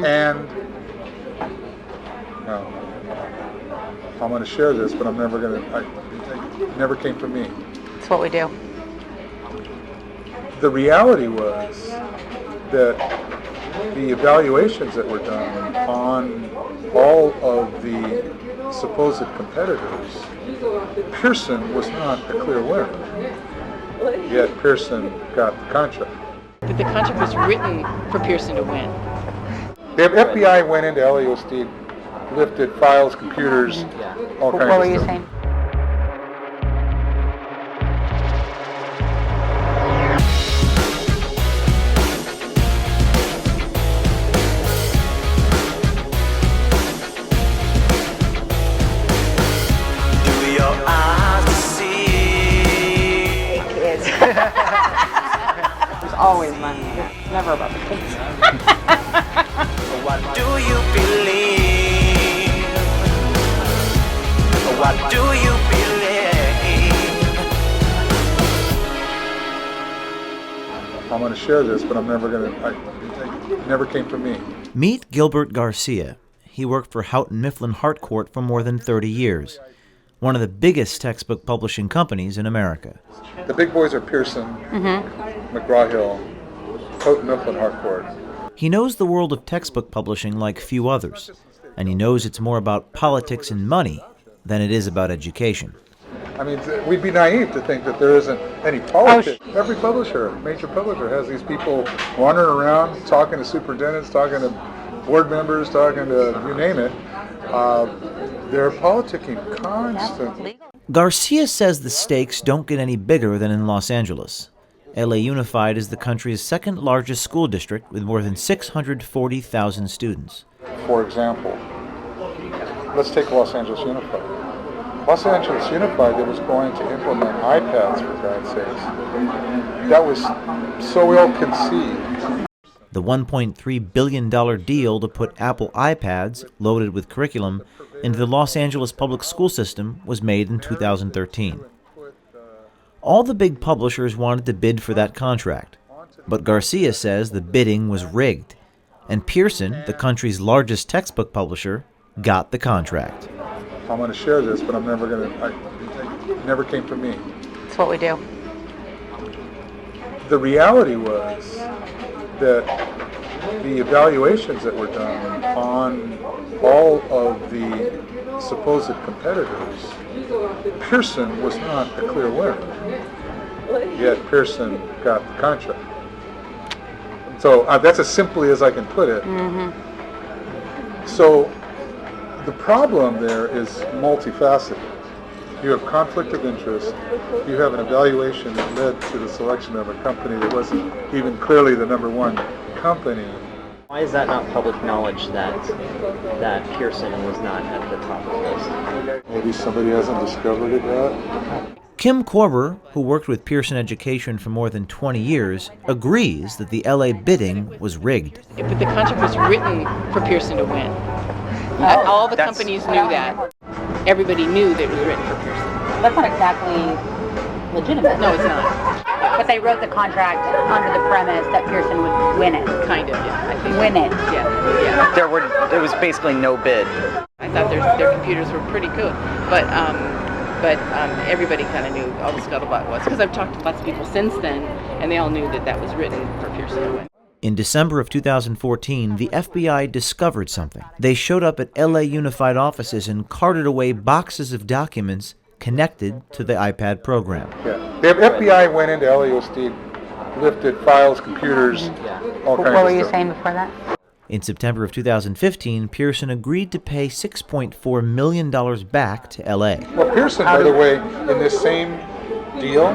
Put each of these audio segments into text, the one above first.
And I'm going to share this, but I'm never going to. It never came from me. It's what we do. The reality was that the evaluations that were done on all of the supposed competitors, Pearson was not a clear winner. Yet Pearson got the contract. But the contract was written for Pearson to win. The FBI went into LAOSD, lifted files, computers, all kinds of stuff. What were you saying? There's always money. It's never about the kids. What do you believe? What do you believe? I'm going to share this, but I'm never going to. It never came from me. Meet Gilbert Garcia. He worked for Houghton Mifflin Harcourt for more than 30 years. One of the biggest textbook publishing companies in America. The big boys are Pearson, McGraw-Hill, Houghton Mifflin Harcourt. He knows the world of textbook publishing like few others, and he knows it's more about politics and money than it is about education. I mean, we'd be naive to think that there isn't any politics. Every publisher, major publisher, has these people wandering around, talking to superintendents, talking to board members, talking to you name it. They're politicking constantly. Garcia says the stakes don't get any bigger than in Los Angeles. LA Unified is the country's second largest school district with more than 640,000 students. For example, let's take Los Angeles Unified. Los Angeles Unified that was going to implement iPads, for God's sakes. That was so ill-conceived. The $1.3 billion deal to put Apple iPads, loaded with curriculum, into the Los Angeles public school system was made in 2013. All the big publishers wanted to bid for that contract, but Garcia says the bidding was rigged, and Pearson, the country's largest textbook publisher, got the contract. I'm going to share this, but I'm never going to. It never came from me. It's what we do. The reality was that the evaluations that were done on all of the supposed competitors, Pearson was not a clear winner. Yet Pearson got the contract. So that's as simply as I can put it. So the problem there is multifaceted. You have conflict of interest. You have an evaluation that led to the selection of a company that wasn't even clearly the number one company. Why is that not public knowledge that Pearson was not at the top of the list? Maybe somebody hasn't discovered it yet. Kim Korber, who worked with Pearson Education for more than 20 years, agrees that the LA bidding was rigged. But the contract was written for Pearson to win. All the companies knew that. Everybody knew that it was written for Pearson. That's not exactly legitimate. No, it's not. But they wrote the contract under the premise that Pearson would win it. Kind of, yeah. I think. Win it. Yeah. There was basically no bid. I thought their computers were pretty good, but everybody kind of knew all the scuttlebutt was, because I've talked to lots of people since then, and they all knew that that was written for Pearson to win. In December of 2014, the FBI discovered something. They showed up at LA Unified offices and carted away boxes of documents connected to the iPad program. Yeah. The FBI went into LAOSD, lifted files, computers, all kinds of stuff. What were you saying before that? In September of 2015, Pearson agreed to pay $6.4 million back to LA. Well, Pearson, by the way, in this same deal,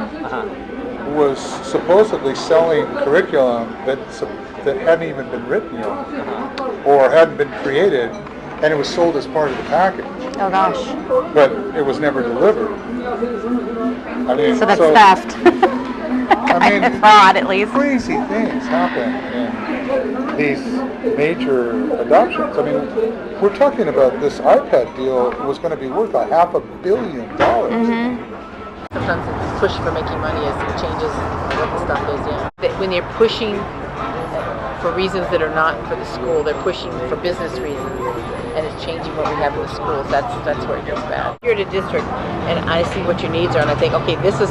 was supposedly selling curriculum that hadn't even been written yet, or hadn't been created, and it was sold as part of the package. Oh gosh. But it was never delivered. I mean, So that's theft. I mean, fraud at least. Crazy things happen in these major adoptions. I mean, we're talking about this iPad deal was going to be worth $500 million. Sometimes it's push for making money as it changes what the stuff is, yeah. When they're pushing for reasons that are not for the school. They're pushing for business reasons, and it's changing what we have in the schools. That's where it gets bad. You're at a district, and I see what your needs are, and I think, okay, this is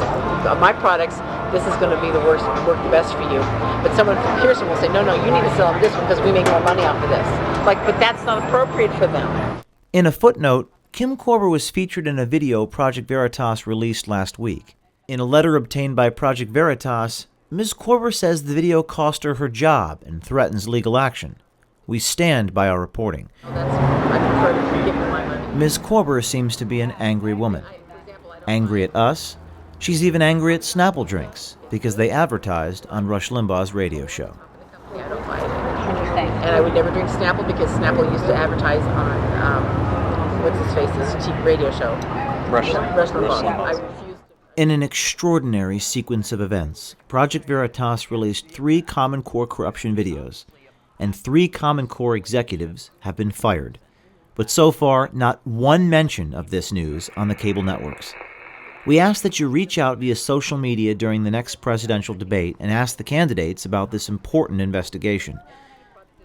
my products. This is going to be the work the best for you. But someone from Pearson will say, no, you need to sell them this one because we make more money off of this. But that's not appropriate for them. In a footnote, Kim Korber was featured in a video Project Veritas released last week. In a letter obtained by Project Veritas, Ms. Korber says the video cost her job and threatens legal action. We stand by our reporting. I prefer to give them my money. Ms. Korber seems to be an angry woman. Angry at us. She's even angry at Snapple drinks because they advertised on Rush Limbaugh's radio show. Yeah, I don't buy it. And I would never drink Snapple because Snapple used to advertise on, what's his face, this cheap radio show. Rush Limbaugh. I refuse to. In an extraordinary sequence of events, Project Veritas released 3 Common Core corruption videos, and 3 Common Core executives have been fired. But so far, not one mention of this news on the cable networks. We ask that you reach out via social media during the next presidential debate and ask the candidates about this important investigation.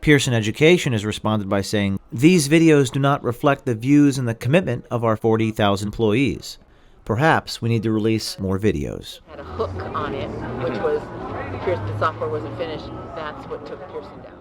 Pearson Education has responded by saying, "These videos do not reflect the views and the commitment of our 40,000 employees. Perhaps we need to release more videos." Had a hook on it, which was the software wasn't finished. That's what took Pearson down.